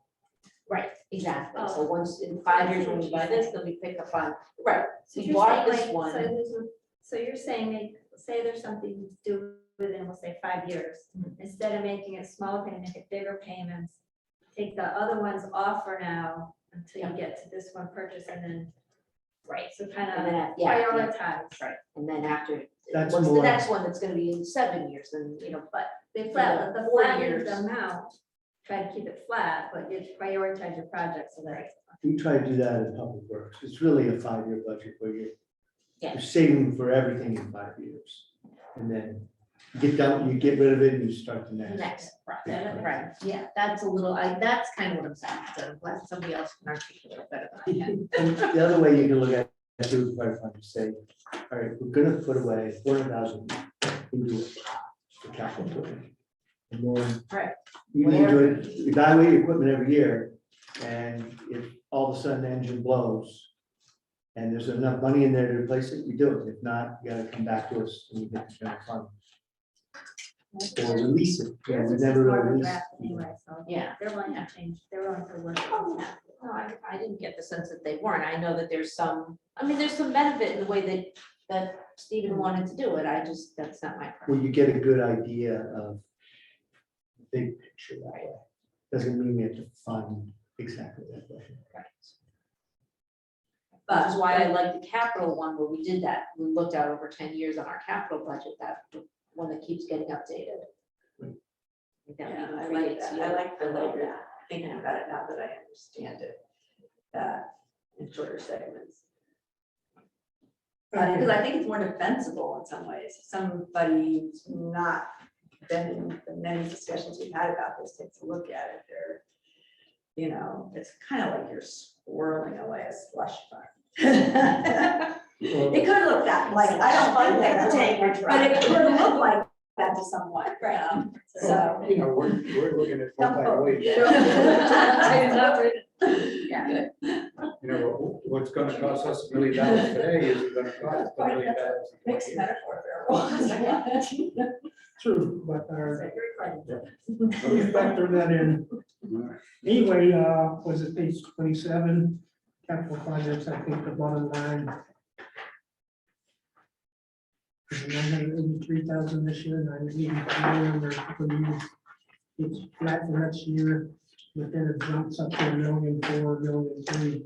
right, exactly. So Oh. once in 5 years, when we buy this, then we pick up on, right, So we you're bought saying this like, one. so you're saying, say there's something due within, we'll say 5 years. Mhm. Instead of making it small, can make it bigger payments, take the other ones off for now until you get to this one purchase and then. Right. So kind And of then, yeah, prioritize. right, and then after, That's what's the more- next one that's gonna be in 7 years, then, But they For flat, the the 4 flat years. amount, try to keep it flat, but you prioritize your projects so that. We try to do that in public works. It's really a 5-year budget where Yeah. you're saving for everything in 5 years. And then You get done, you get rid of it and you start the next. Next, right, yeah, that's a little, that's kind of what I'm saying, so I'm glad somebody else can articulate it better than I can. And the other way you can look at it, too, is quite fun to say, all right, we're gonna put away 400,000 into a pot for capital equipment. And then Right. you need to evaluate your equipment every year, and if all of a sudden the engine blows and there's enough money in there to replace it, you do it. If not, you gotta come back to us and we get the general fund. Or release it. You know, we never release. Anyway, so Yeah. they're willing to change, they're willing to work on that. No, I didn't get the sense that they weren't. I know that there's some, I mean, there's some benefit in the way that Stephen wanted to do it. I just, that's not my Well, preference. you get a good idea of the big picture that way. Doesn't mean we have to fund exactly that way. Which is why I like the capital one where we did that. We looked out over 10 years on our capital budget, that one that keeps getting updated. I think that Yeah, even I like creates that. you. I like the way love you're thinking about it now that I understand it. In shorter segments. Because I think it's more defensible in some ways. Somebody's not been in the many discussions we've had about this, takes a look at it, they're, you know, it's kind of like you're squirreling away a slush fund. It could look that, like, I don't think that take, but it could look like that to someone, so. You know, we're looking at Don't vote. multi-way. Yeah. You know, what's gonna cost us $1 million today is gonna cost $1 million. in 20 Mixed years. metaphor there. True, but we Okay. factor that in. Anyway, was it page 27, capital projects, I think the bottom line. 983,000 this year, 983 over a couple of years. It's flat for next year, but then it jumps up to $1,000,004, $1,000,003.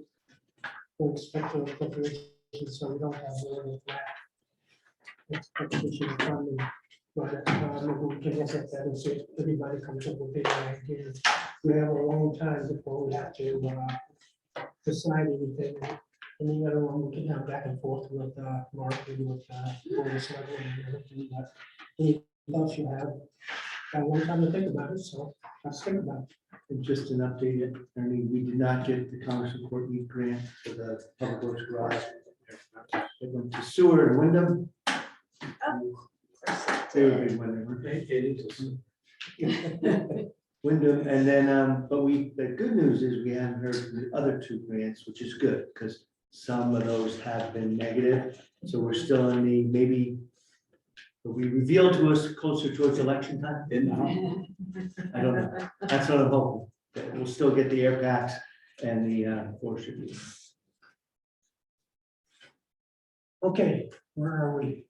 We expect to appropriation, so we don't have more than that. Expectation of funding, but maybe we can look at that and see if everybody comes up with their ideas. We have a long time before we have to decide anything. And the other one, we can have back and forth with Mark and with Board of Selectmen and everything, but anything else you have, got a long time to think about it, so let's think about it. And just an update, Ernie, we did not get the Congressman Courtney grant for the public works garage. It went to sewer and Wyndham. They were big Wyndham, weren't they? It is. Wyndham, and then, but the good news is we haven't heard from the other two grants, which is good, because some of those have been negative. So we're still in the, maybe, will be revealed to us closer towards election time. I don't know. That's what I'm hoping. That we'll still get the air packs and the forestry. Okay, where are we?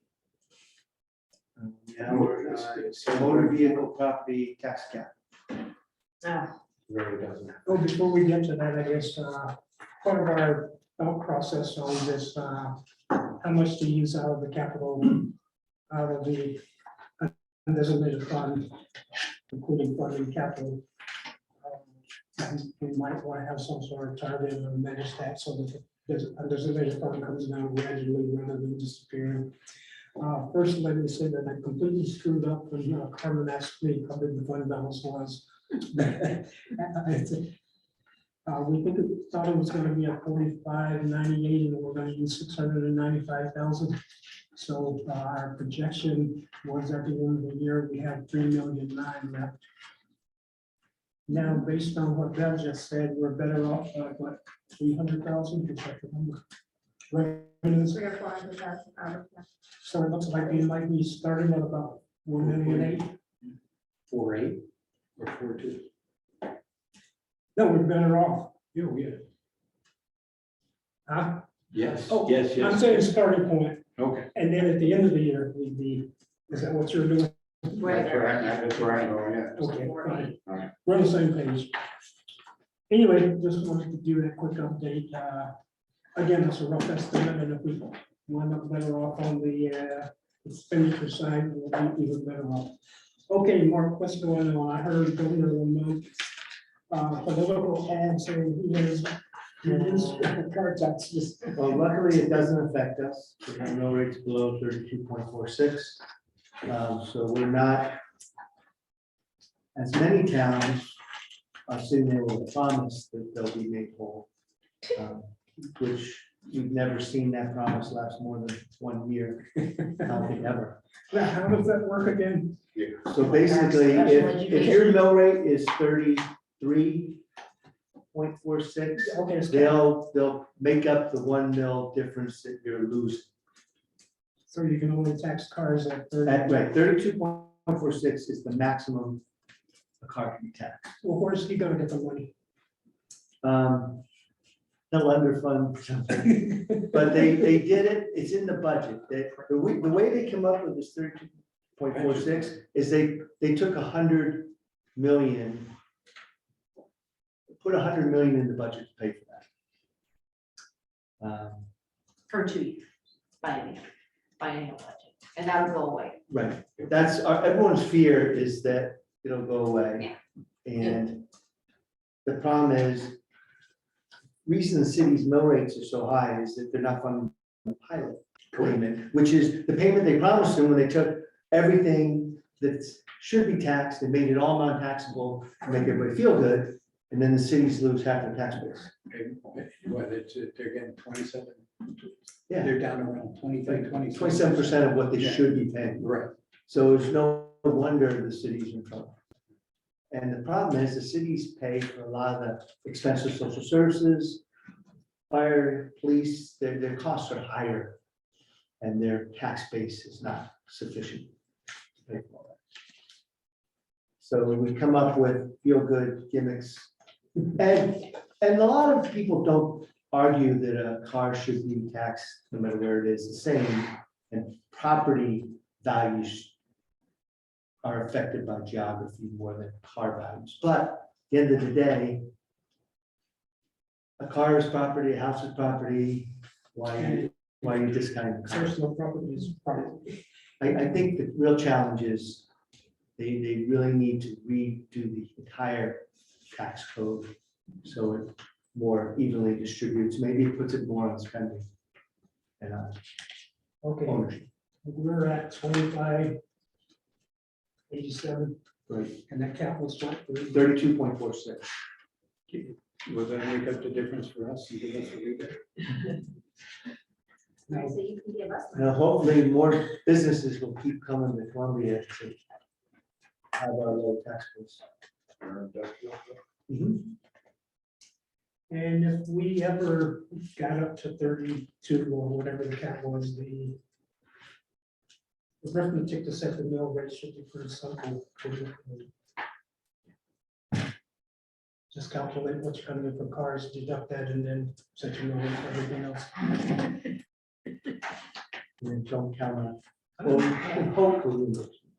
Yeah, we're, motor vehicle property tax cap. Really doesn't. Oh, before we get to that, I guess, part of our thought process on this, how much to use out of the capital, out of the undesignated fund, including funding capital. And we might want to have some sort of target or manage that so that the undesignated fund comes down gradually rather than disappearing. First, let me say that I completely screwed up when Carmen asked me how big the fund balance was. We thought it was gonna be at 45,98, and we're gonna use 695,000. So our projection was at the end of the year, we had 3,000,009 left. Now, based on what Bev just said, we're better off, what, 300,000? Revenues. 300,000 or 400,000. So it looks like we might be starting at about 1,000,008. 4.8 or 4.2. No, we're better off. Yeah, yeah. Huh? Yes, Oh, yes, I'm yes. saying starting point, Okay. and then at the end of the year, we'd be, is that what you're doing? That's where I'm going, yeah. Okay, fine. All right. We're on the same page. Anyway, just wanted to do that quick update. Again, it's a rough estimate, and if we wind up better off on the expenditure side, we'll be even better off. Okay, Mark, what's going on? I heard Governor Lamont, political ad saying he is car taxes. Well, luckily, it doesn't affect us. We have no rates below 32.46. So we're not, as many towns are sitting there with a promise that they'll be made whole. Which we've never seen that promise last more than 1 year, I don't think ever. Now, how does that work again? So basically, if your mill rate is 33.46, Okay, it's they'll make up the 1 mil difference that you're losing. so you can only tax cars at 30. Right, 32.46 is the maximum a car can be taxed. Well, where's he gonna get the money? They'll underfund something, but they did it, it's in the budget, the way they come up with this 32.46 is they took 100 million. Put 100 million in the budget to pay for that. For 2 years, biennial budget, and that'll go away. Right, that's, everyone's fear is that it'll go away. And the problem is, reason the city's mill rates are so high is that they're not funding the pilot payment, which is the payment they promised them when they took everything that should be taxed and made it all non-taxable to make everybody feel good, and then the cities lose half their tax base. They're getting 27. Yeah. They're down around 27%. 27% of what they Yeah. should be paying. Right. So it's no wonder the city's in trouble. And the problem is the cities pay for a lot of the expensive social services, fire, police, their costs are higher. And their tax base is not sufficient to pay for all that. So we come up with feel-good gimmicks. And a lot of people don't argue that a car should be taxed no matter where it is the same. And property values are affected by geography more than car values. But at the end of the day, a car is property, a house is property. Why are you discounting cars? Personal property is property. I think the real challenge is they really need to redo the entire tax code so it more evenly distributes. Maybe it puts it more on spending and on Okay, ownership. we're at 25.87, Right, and that cap was what? 32.46. Will that make up the difference for us and give us a rebate? No, So you can give us. Now, hopefully, more businesses will keep coming to Columbia to have our low tax base. Mhm. And if we ever got up to 32 or whatever the cap was, the arithmetic to set the mill rate should be pretty simple. Just calculate what you're gonna get for cars, deduct that, and then set your mill rate for everything else. And don't count on, well, you can hope for reimbursement.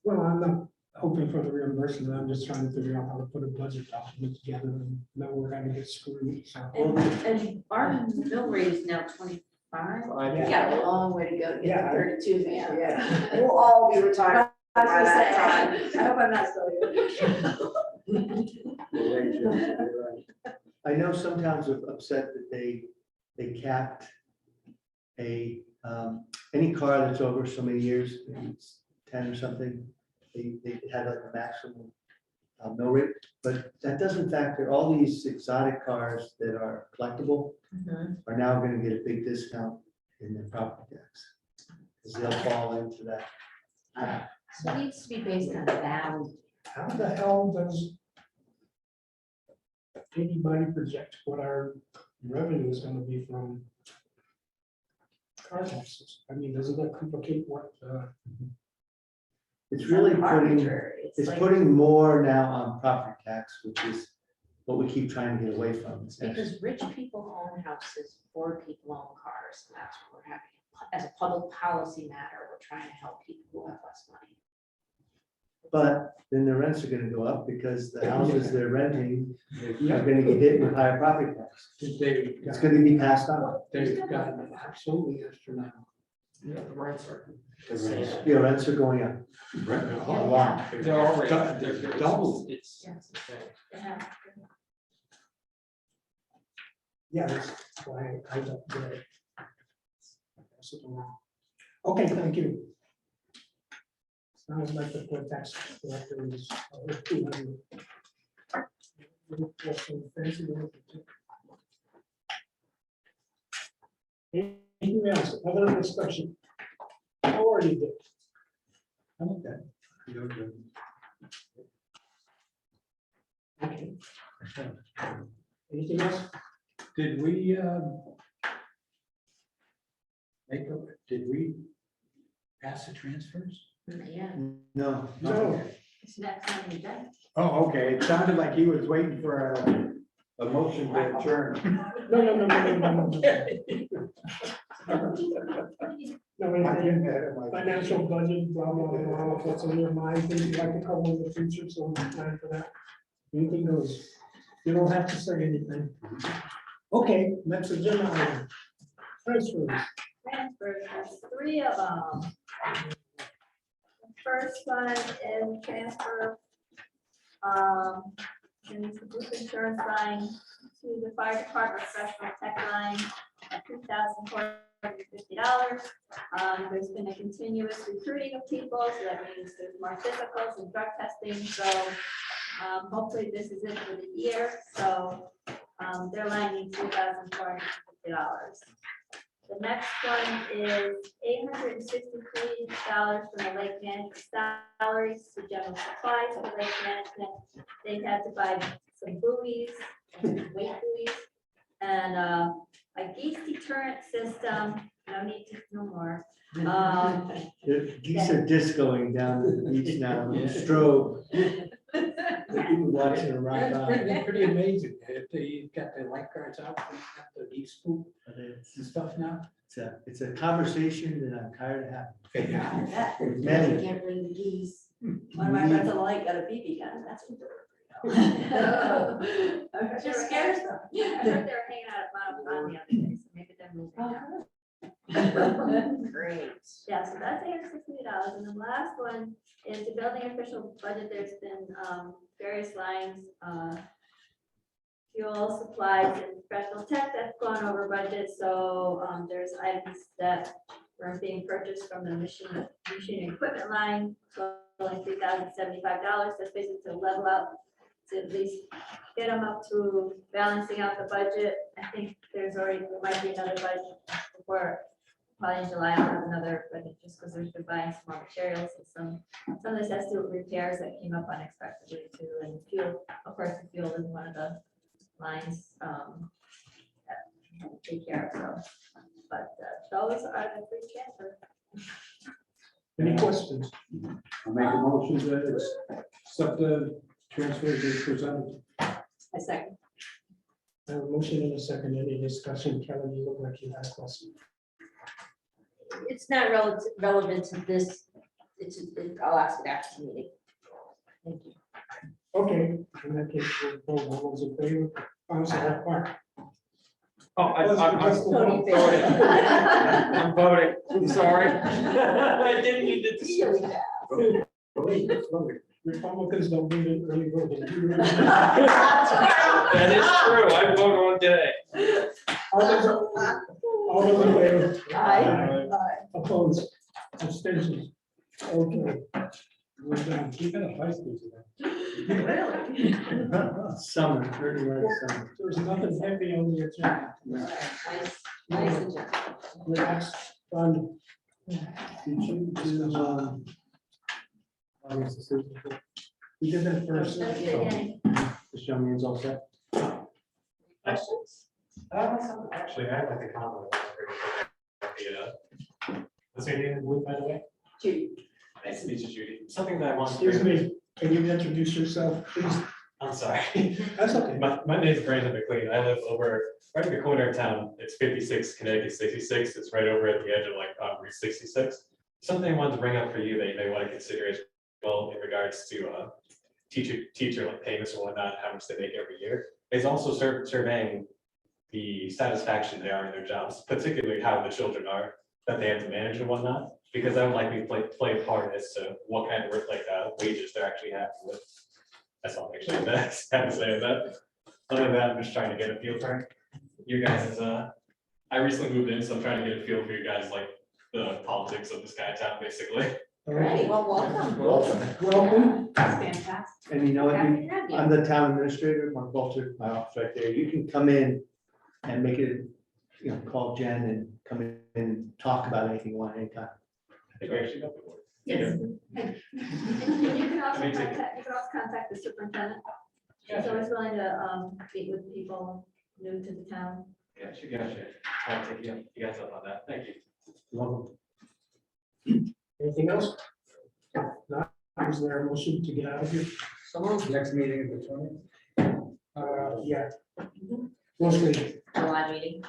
Well, I'm not hoping for the reimbursement, I'm just trying to figure out how to put a budget document together and know we're gonna get screwed, so. And our mill rate is now 25. Yeah. We got a long way to go to get Yeah. to 32, man. Yeah. We'll all be retired. I was by gonna that say, I hope I'm not still here. I know some towns are upset that they capped any car that's over so many years, maybe it's 10 or something, they had like a maximum mill rate, but that doesn't factor, all these exotic cars that are collectible are now gonna get a big discount in their property tax. Because they'll fall into that. So it needs to be based on value. How the hell does anybody project what our revenue is gonna be from car taxes? I mean, doesn't that complicate what, It's really putting, Arbitrary. it's like- putting more now on property tax, which is what we keep trying to get away from. It's Because rich people own houses, poor people own cars, and that's what we're having. As a public policy matter, we're trying to help people who have less money. But then the rents are gonna go up because the houses they're renting are gonna get hit with higher property tax. It's gonna be passed on. They've gotten absolutely astronomical. Yeah, the rents are. Yeah, rents are going up. A lot. They're already, they're Double. It's insane. Yeah. yeah, that's why I don't get it. Pass it along. Okay, thank you. I would like to put tax collector is 200. Anything else, other discussion? How are you, Dick? I'm okay. You're good. Anything else? Did we did we pass the transfers? Yeah, No. No. it's next on the agenda. Oh, okay, it sounded like he was waiting for a motion to adjourn. No. No, I'm anything, getting ahead of myself. financial budget, blah, blah, blah, what's on your mind, things you'd like to cover in the future, so we plan for that. Anything goes. You don't have to say anything. Okay, next agenda item. Transfers. Transfers, there's 3 of them. The first one is transfer, in the group insurance line to the fire department special tech line at $2,450. There's been a continuous recruiting of people, so that means there's more physicals and drug testing, so hopefully this is it for the year, so their line needs $2,450. The next one is $863 from the lake management salaries to general supplies for lake management. They've had to buy some buoys, weight buoys, and a geese deterrent system. No need to know more. The geese are discoing down to the beach now, with a strobe. People watching them rock on. Pretty amazing, if they got their lifeguards out, got the geese poop But and stuff now. it's a conversation that I'm tired of having. That- Many. Can't bring the geese. One of my friends on the lake got a BB gun, that's. Just scares them. I heard they were hanging out at Mount Don the other day, so maybe they're moving now. Great. Yeah, so that's $860. And the last one is the building official budget. There's been various lines, fuel supplies and professional tech that's gone over budget. So there's items that were being purchased from the machine and equipment line, totaling $3,075. That's basically to level out, to at least get them up to balancing out the budget. I think there might be another budget before, probably in July, I'll have another budget, just because there's been buying some more materials and some of this has to do with repairs that came up unexpectedly too, and fuel, of course, the fuel is one of the lines that we take care of, so. But those are the 3 transfers. Any questions? I'll make a motion to accept the transfers as presented. A second. I have a motion and a second. Any discussion? Kelly, you look like you had a question. It's not relevant to this, I'll ask it after the meeting. Thank you. Okay, in that case, we'll vote. All those in favor? I'm sorry, Mark. Oh, Tony voting. I'm voting, I'm sorry. I didn't need to. Republicans don't do the early voting. That is true, I vote all day. All those in favor? Aye. Opposed? Abstentions? Okay. We're done. You got a high school today. Really? Summer, pretty much summer. There's nothing heavy on the agenda. Nice agenda. Relax, fun. Did you do, August decision? We did that first. That's the beginning. The show means all set. Questions? Actually, I'd like to comment. What's your name, by the way? Judy. Nice to meet you, Judy. Something that I want Excuse to. me, can you introduce yourself, please? I'm sorry. That's okay. My name is Brandon McLean. I live over right at the corner of town. It's 56 Connecticut 66. It's right over at the edge of Route 66. Something I wanted to bring up for you that you may want to consider as well in regards to teacher like payments and whatnot, how much they make every year. Is also surveying the satisfaction they are in their jobs, particularly how the children are that they have to manage and whatnot, because I would like me to play a part as to what kind of work wages they're actually happy with. That's all actually that I have to say about that. Other than that, I'm just trying to get a feel for you guys. I recently moved in, so I'm trying to get a feel for you guys, like the politics of this kind of town, basically. Great, well, welcome. Welcome. That's fantastic. And you know what, Happy to have you. I'm the town administrator, Mark Walter, my office right there. You can come in and make it, you know, call Jen and come in and talk about anything you want anytime. I think we actually got the board. Yes. And you can also Amazing. contact the superintendent. She's always willing to meet with people new to the town. Gotcha. I'll take you guys up on that. Thank you. Welcome. Anything else? If not, is there a motion to get out of here? Next meeting is the 20th. Yeah. Mostly, July meeting.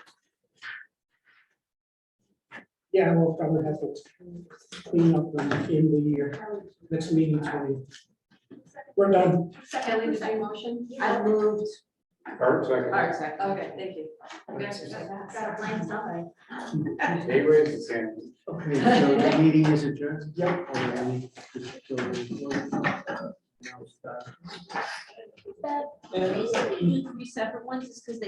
yeah, we'll probably have to clean up in the year, next meeting, 20. We're done. Kelly, was your motion? I moved. Art second. All right, second. Okay, thank you. You guys got to blame somebody. They raised the hand. Okay, so the meeting is adjourned. Yep. The reason we do 3 separate ones is because they